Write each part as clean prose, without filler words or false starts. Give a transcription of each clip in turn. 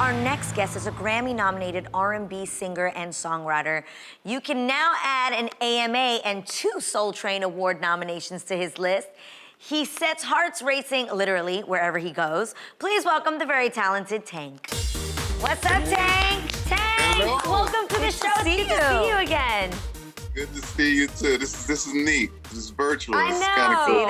Our next guest is a Grammy-nominated R&B singer and songwriter. You can now add an AMA and 2 Soul Train Award nominations to his list. He sets hearts racing, literally, wherever he goes. Please welcome the very talented Tank. What's up, Tank? Tank, Hello. welcome to the show. Good to see you again. Good to see you too. This is neat. This is virtual. I know. It's kind of cool.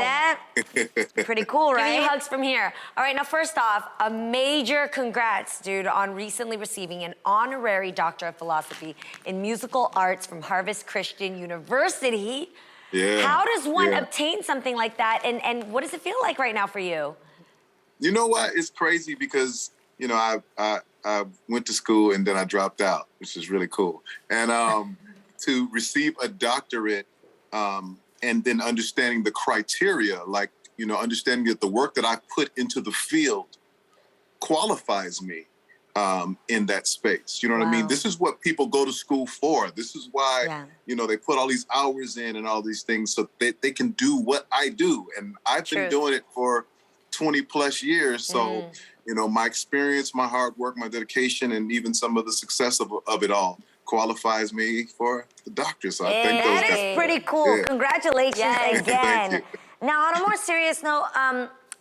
See that? Pretty cool, right? Giving you hugs from here. All right, now first off, a major congrats, dude, on recently receiving an honorary Doctor of Philosophy in Musical Arts from Harvest Christian University. Yeah. How does one obtain something like that, and what does it feel like right now for you? You know what? It's crazy because, you know, I went to school and then I dropped out, which is really cool. And to receive a doctorate and then understanding the criteria, like, you know, understanding that the work that I put into the field qualifies me in that space. You know what I mean? This is what people go to school for. This is why, you know, they put all these hours in and all these things so they can do what I do. And I've been doing it for 20 plus years. So, you know, my experience, my hard work, my dedication, and even some of the success of it all qualifies me for the doctor. So I think that is pretty cool. Yeah. Congratulations again. Thank you. Now, on a more serious note,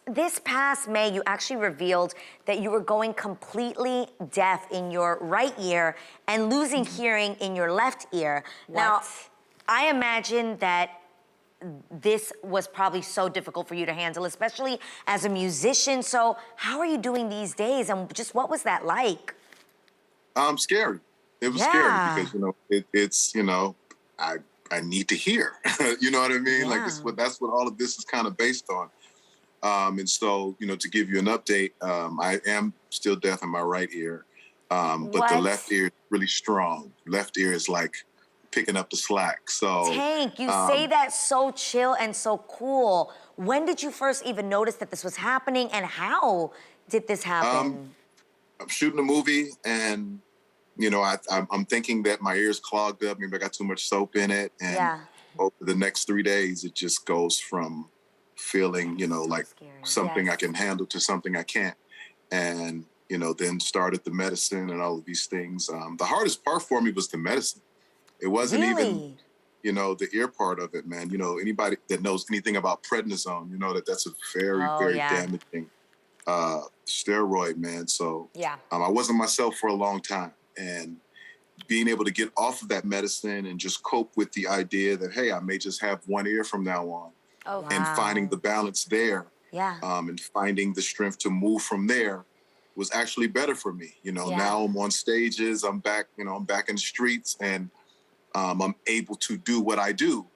this past May, you actually revealed that you were going completely deaf in your right ear and losing hearing in your left ear. Now, I imagine that this was probably so difficult for you to handle, especially as a musician. So how are you doing these days, and just what was that like? Scary. It was scary because, you know, it's, you know, I need to hear. You know what I mean? Like that's what all of this is kind of based on. And so, you know, to give you an update, I am still deaf in my right ear, but the left ear is really strong. Left ear is like picking up the slack. So Tank, you say that so chill and so cool. When did you first even notice that this was happening, and how did this happen? I'm shooting a movie, and you know, I'm thinking that my ear's clogged up. Maybe I got too much soap in it, and over the next 3 days, it just goes from feeling, you know, like something I can handle to something I can't. And, you know, then started the medicine and all of these things. The hardest part for me was the medicine. It wasn't even, you know, the ear part of it, man. You know, anybody that knows anything about prednisone, you know that that's a very, very damaging steroid, man. So I wasn't myself for a long time. And being able to get off of that medicine and just cope with the idea that, hey, I may just have one ear from now on. And finding the balance there, and finding the strength to move from there was actually better for me. You know, now I'm on stages, I'm back, you know, I'm back in the streets, and I'm able to do what I do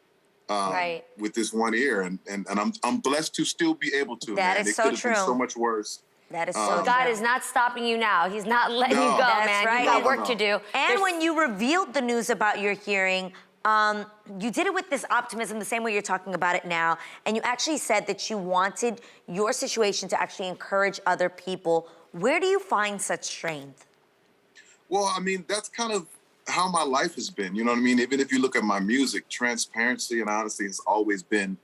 with this one ear, and I'm blessed to still be able to. That is so true. It could have been so much worse. That is so God is not stopping you now. He's not letting you go, man. You got work to do. And when you revealed the news about your hearing, you did it with this optimism, the same way you're talking about it now, and you actually said that you wanted your situation to actually encourage other people. Where do you find such strength? Well, I mean, that's kind of how my life has been, you know what I mean? Even if you look at my music, transparency and honesty has always been,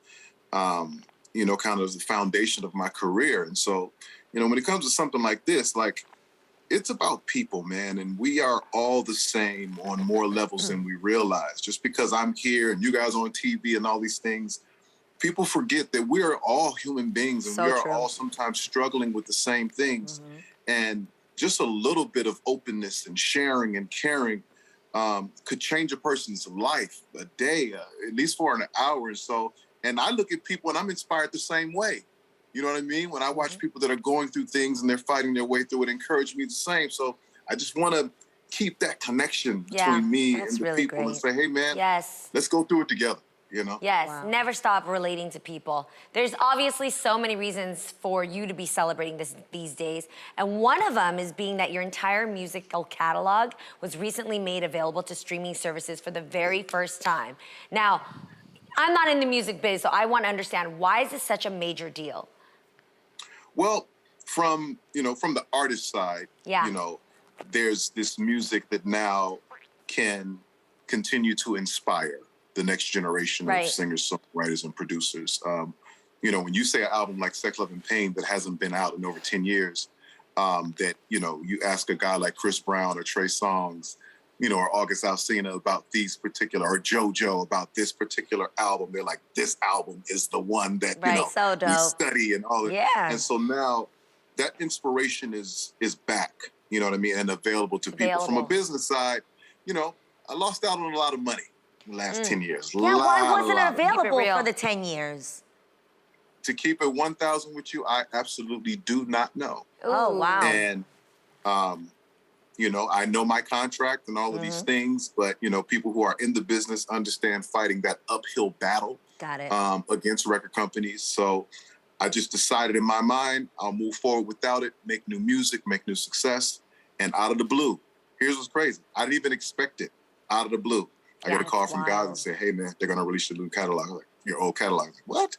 you know, kind of the foundation of my career. And so, you know, when it comes to something like this, like, it's about people, man, and we are all the same on more levels than we realize. Just because I'm here and you guys on TV and all these things, people forget that we are all human beings, and we are all sometimes struggling with the same things. And just a little bit of openness and sharing and caring could change a person's life, a day, at least for an hour or so. And I look at people and I'm inspired the same way. You know what I mean? When I watch people that are going through things and they're fighting their way through it, encourage me the same. So I just want to keep that connection between me and the people and say, hey, man, let's go through it together, you know? Never stop relating to people. There's obviously so many reasons for you to be celebrating these days. And one of them is being that your entire musical catalog was recently made available to streaming services for the very first time. Now, I'm not in the music biz, so I want to understand, why is this such a major deal? Well, from the artist side, you know, there's this music that now can continue to inspire the next generation of singers, songwriters, and producers. You know, when you say an album like Sex, Love, and Pain that hasn't been out in over 10 years, that, you ask a guy like Chris Brown or Trey Songz, or August Alsina about these particular, or JoJo about this particular album. They're like, this album is the one that, so dope. we study and all that. Yeah. And so now that inspiration is back, you know what I mean, and available to people. From a business side, I lost out on a lot of money in the last 10 years. Yeah, why wasn't it available for the 10 years? To keep it 1,000 with you, I absolutely do not know. Oh, wow. And, I know my contract and all of these things, but, people who are in the business understand fighting that uphill battle. Got it. Against record companies. So I just decided in my mind, I'll move forward without it, make new music, make new success. And out of the blue, here's what's crazy. I didn't even expect it. Out of the blue, I get a call from guys and say, hey, man, they're going to release your new catalog. I'm like, your old catalog. Like, what?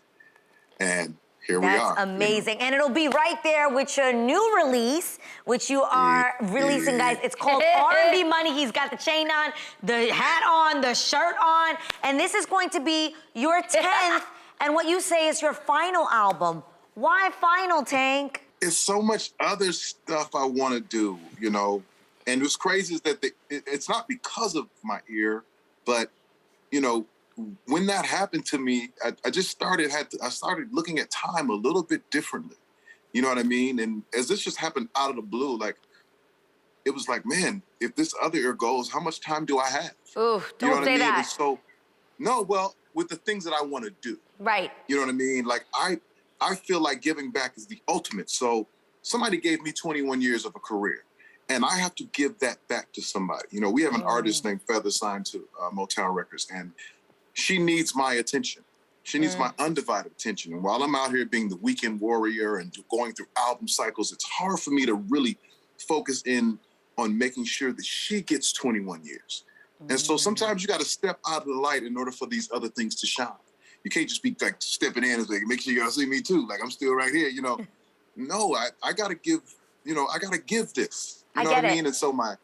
And here we are. That's amazing. And it'll be right there with your new release, which you are releasing, guys. It's called R&B Money. He's got the chain on, the hat on, the shirt on. And this is going to be your 10th, and what you say is your final album. Why final, Tank? It's so much other stuff I want to do, And what's crazy is that it's not because of my ear, but, when that happened to me, I started looking at time a little bit differently. You know what I mean? And as this just happened out of the blue, it was like, man, if this other ear goes, how much time do I have? Ooh, don't say that. And so, no, well, with the things that I want to do. Right. You know what I mean? Like, I feel like giving back is the ultimate. So somebody gave me 21 years of a career, and I have to give that back to somebody. We have an artist named Feather signed to Motown Records, and she needs my attention. She needs my undivided attention. And while I'm out here being the weekend warrior and going through album cycles, it's hard for me to really focus in on making sure that she gets 21 years. And so sometimes you got to step out of the light in order for these other things to shine. You can't just be like stepping in and like, make sure you see me too. Like, I'm still right here, No, I got to give, I got to give this. You know what I mean? And so my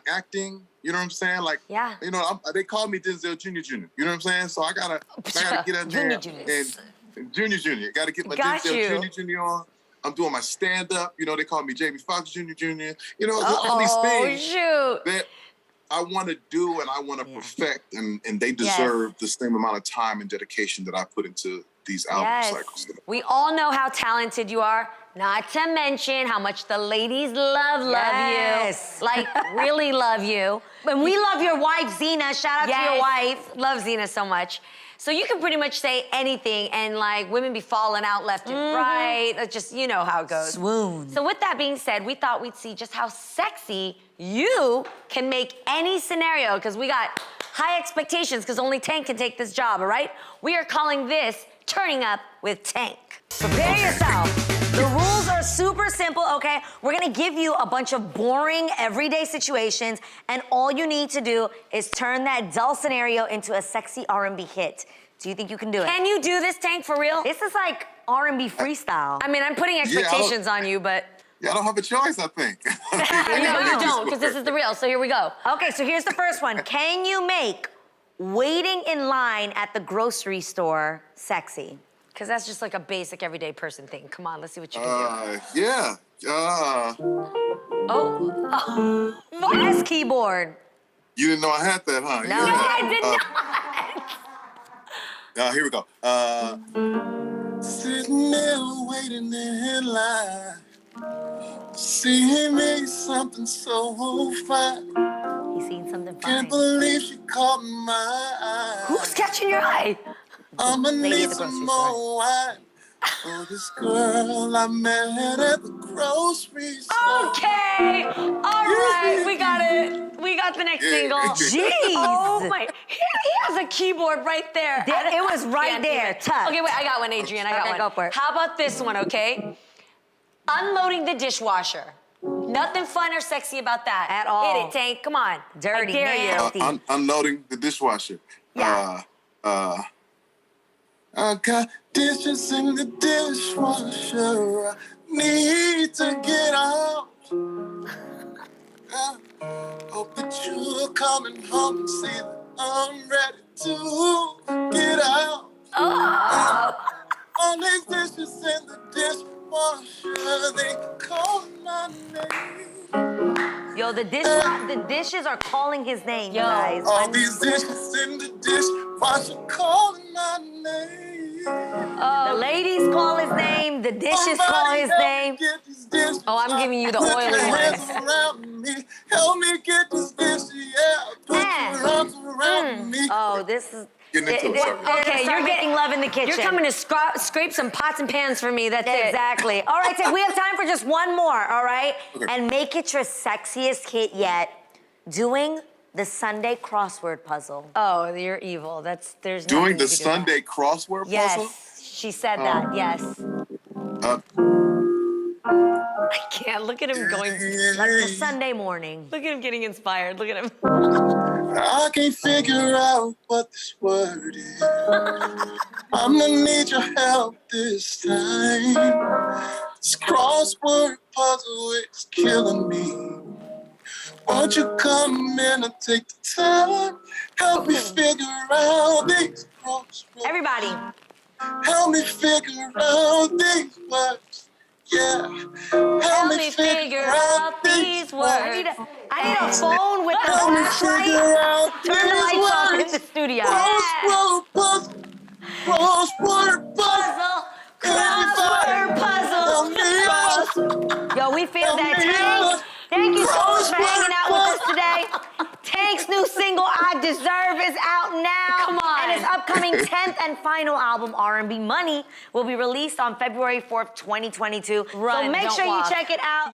acting, you know what I'm saying? Like, yeah. They call me Denzel Jr. You know what I'm saying? So I gotta get in there and Junior. Got to get my Denzel Jr. on. I'm doing my stand-up. They call me Jamie Foxx Jr. All these things that I want to do and I want to perfect, and they deserve the same amount of time and dedication that I put into these album cycles. We all know how talented you are, not to mention how much the ladies love you. Like, really love you. And we love your wife, Zena. Shout out to your wife. Love Zena so much. So you can pretty much say anything, and women be falling out left and right. It's just, you know how it goes. Swoon. So with that being said, we thought we'd see just how sexy you can make any scenario, because we got high expectations, because only Tank can take this job, all right? We are calling this Turning Up with Tank. Prepare yourself. The rules are super simple, okay? We're gonna give you a bunch of boring, everyday situations, and all you need to do is turn that dull scenario into a sexy R&B hit. Do you think you can do it? Can you do this, Tank, for real? This is like R&B freestyle. I mean, I'm putting expectations on you, but... Yeah, I don't have a choice, I think. No, you don't, because this is the real, so here we go. Okay, so here's the first one. Can you make waiting in line at the grocery store sexy? Because that's just like a basic everyday person thing. Come on, let's see what you can do. Yeah. Yes, keyboard. You didn't know I had that, huh? No, I did not. Here we go. Sitting there waiting in line. See me something so fine. He's seen something fine. Can't believe she caught my eye. Who's catching your eye? I'ma need some more wine for this girl I met at the grocery store. Okay, all right, we got it. We got the next single. Jeez. Oh my, he has a keyboard right there. It was right there, tucked. Okay, wait, I got one, Adrian, I got one. Go for it. How about this one, okay? Unloading the dishwasher. Nothing fun or sexy about that. At all. Hit it, Tank, come on. Dirty, I dare you. Unloading the dishwasher. Yeah. I got dishes in the dishwasher. I need to get out. Hope that you're coming home and see that I'm ready to get out. All these dishes in the dishwasher, they call my my name. Yo, the dishes are calling his name, you Yo. guys. All these dishes in the dishwasher calling my name. The ladies call his name, the dishes call his name. Oh, I'm giving you the Put oily your hands ones. around me. Help me get this dish, yeah. Put your arms around me. Oh, this is... Getting into it, sorry. Okay, you're making love in the kitchen. You're coming to scrape some pots and pans for me. That's it. Exactly. All right, so we have time for just one more, all right? Okay. And make it your sexiest hit yet. Doing the Sunday crossword puzzle. Oh, you're evil. There's Doing nothing the you can do about Sunday crossword puzzle? Yes, she said that. Yes. Uh, I can't. Look at him going. Like the Sunday morning. Look at him getting inspired. Look at him. I can't figure out what this word is. I'm gonna need your help this time. This crossword puzzle is killing me. Won't you come in and take the time? Help me figure out these crosswords. Everybody. Help me figure out these words. Yeah. Help me figure out these words. I need a phone with the Help me flashlight. figure out Turn the these lights off in words. the studio. Crossword puzzle. Crossword puzzle. Crossword puzzle. Help me out. Yo, we feel that. Help me out. Tank, thank you so much for Crossword hanging out with us today. Tank's new single, I Deserve, is out now. Come on. And his upcoming 10th and final album, R&B Money, will be released on February 4th, 2022. So Run, make don't sure walk. you check it out.